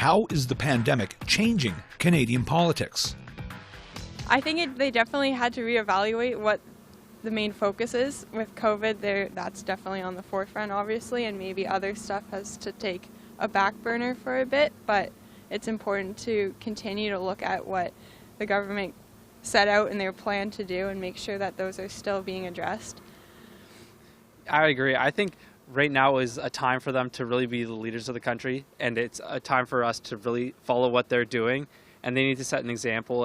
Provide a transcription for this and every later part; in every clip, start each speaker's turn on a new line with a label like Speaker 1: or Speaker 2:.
Speaker 1: How is the pandemic changing Canadian politics?
Speaker 2: I think they definitely had to reevaluate what the main focus is. With COVID, that's definitely on the forefront, obviously, and maybe other stuff has to take a back burner for a bit, but it's important to continue to look at what the government set out in their plan to do and make sure that those are still being addressed.
Speaker 3: I agree. I think right now is a time for them to really be the leaders of the country, and it's a time for us to really follow what they're doing, and they need to set an example.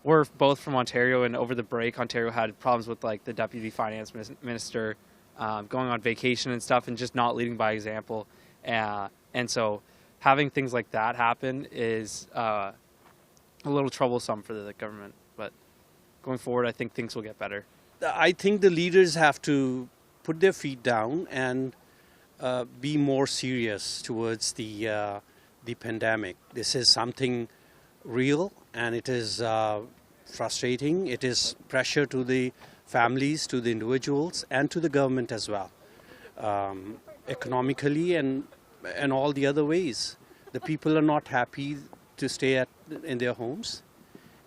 Speaker 3: We're both from Ontario, and over the break, Ontario had problems with like the deputy finance minister going on vacation and stuff and just not leading by example. And so having things like that happen is a little troublesome for the government. But going forward, I think things will get better.
Speaker 4: I think the leaders have to put their feet down and be more serious towards the pandemic. This is something real, and it is frustrating. It is pressure to the families, to the individuals, and to the government as well, economically and all the other ways. The people are not happy to stay in their homes,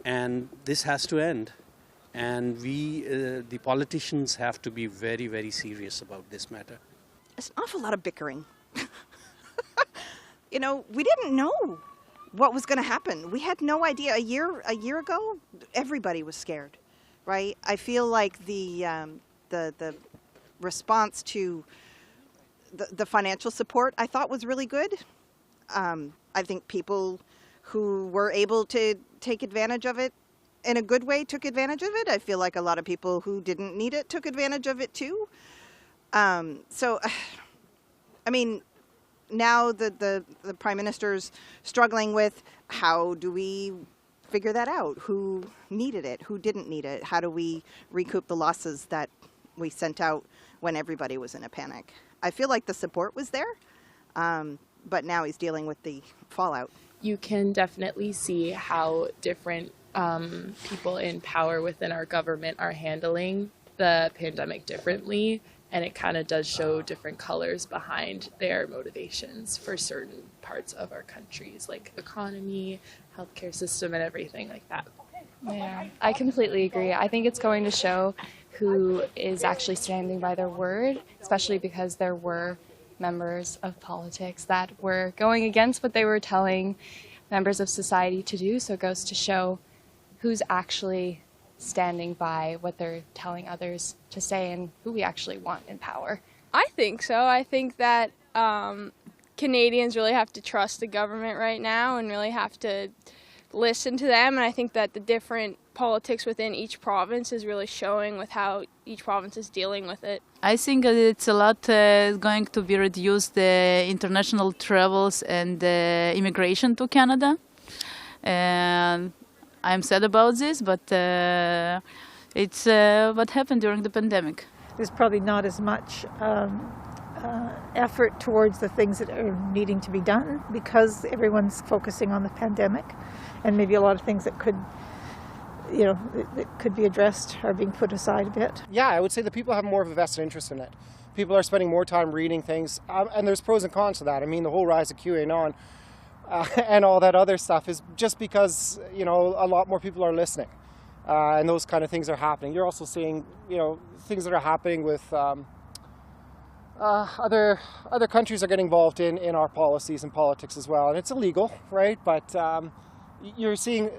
Speaker 4: and this has to end. And we, the politicians, have to be very, very serious about this matter.
Speaker 5: It's an awful lot of bickering. You know, we didn't know what was going to happen. We had no idea. A year ago, everybody was scared, right? I feel like the response to the financial support I thought was really good. I think people who were able to take advantage of it in a good way took advantage of it. I feel like a lot of people who didn't need it took advantage of it too. So, I mean, now the Prime Minister's struggling with how do we figure that out? Who needed it? Who didn't need it? How do we recoup the losses that we sent out when everybody was in a panic? I feel like the support was there, but now he's dealing with the fallout.
Speaker 6: You can definitely see how different people in power within our government are handling the pandemic differently, and it kind of does show different colors behind their motivations for certain parts of our countries, like economy, healthcare system, and everything like that.
Speaker 7: Yeah, I completely agree. I think it's going to show who is actually standing by their word, especially because there were members of politics that were going against what they were telling members of society to do. So it goes to show who's actually standing by what they're telling others to say and who we actually want in power.
Speaker 2: I think so. I think that Canadians really have to trust the government right now and really have to listen to them. And I think that the different politics within each province is really showing with how each province is dealing with it.
Speaker 8: I think it's a lot going to be reduced, the international travels and immigration to Canada. And I'm sad about this, but it's what happened during the pandemic.
Speaker 9: There's probably not as much effort towards the things that are needing to be done because everyone's focusing on the pandemic, and maybe a lot of things that could, you know, that could be addressed are being put aside a bit.
Speaker 10: Yeah, I would say that people have more of a vested interest in it. People are spending more time reading things, and there's pros and cons to that. I mean, the whole rise of QAnon and all that other stuff is just because, you know, a lot more people are listening, and those kind of things are happening. You're also seeing, you know, things that are happening with other countries are getting involved in our policies and politics as well, and it's illegal, right? But you're seeing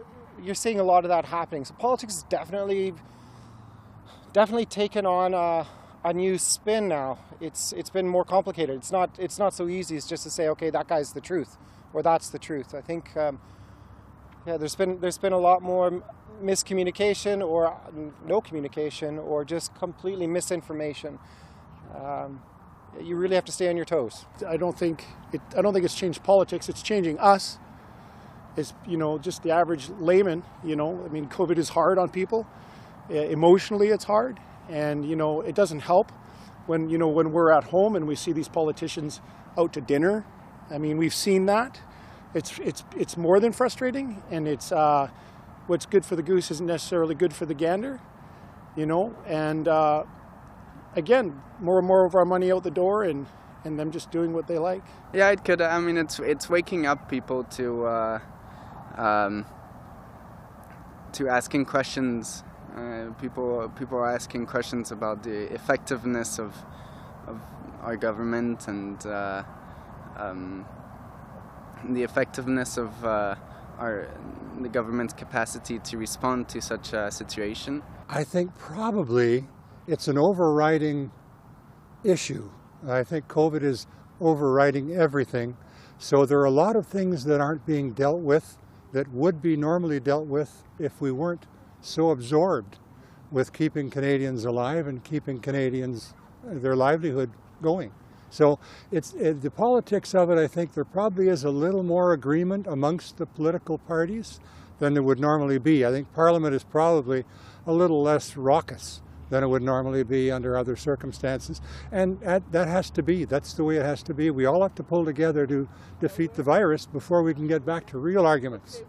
Speaker 10: a lot of that happening. So politics is definitely taken on a new spin now. It's been more complicated. It's not so easy as just to say, okay, that guy's the truth or that's the truth. I think there's been a lot more miscommunication or no communication or just completely misinformation. You really have to stay on your toes.
Speaker 11: I don't think it's changed politics. It's changing us. As, you know, just the average layman. You know, I mean, COVID is hard on people. Emotionally, it's hard, and you know, it doesn't help when we're at home and we see these politicians out to dinner. I mean, we've seen that. It's more than frustrating, and it's what's good for the goose isn't necessarily good for the gander. You know, and again, more and more of our money out the door, and and them just doing what they like.
Speaker 12: Yeah, it could. I mean, it's waking up people to asking questions. People are asking questions about the effectiveness of our government and the effectiveness of the government's capacity to respond to such a situation.
Speaker 13: I think probably it's an overriding issue. I think COVID is overriding everything. So there are a lot of things that aren't being dealt with that would be normally dealt with if we weren't so absorbed with keeping Canadians alive and keeping Canadians, their livelihood going. So the politics of it, I think there probably is a little more agreement amongst the political parties than there would normally be. I think Parliament is probably a little less raucous than it would normally be under other circumstances. And that has to be. That's the way it has to be. We all have to pull together to defeat the virus before we can get back to real arguments.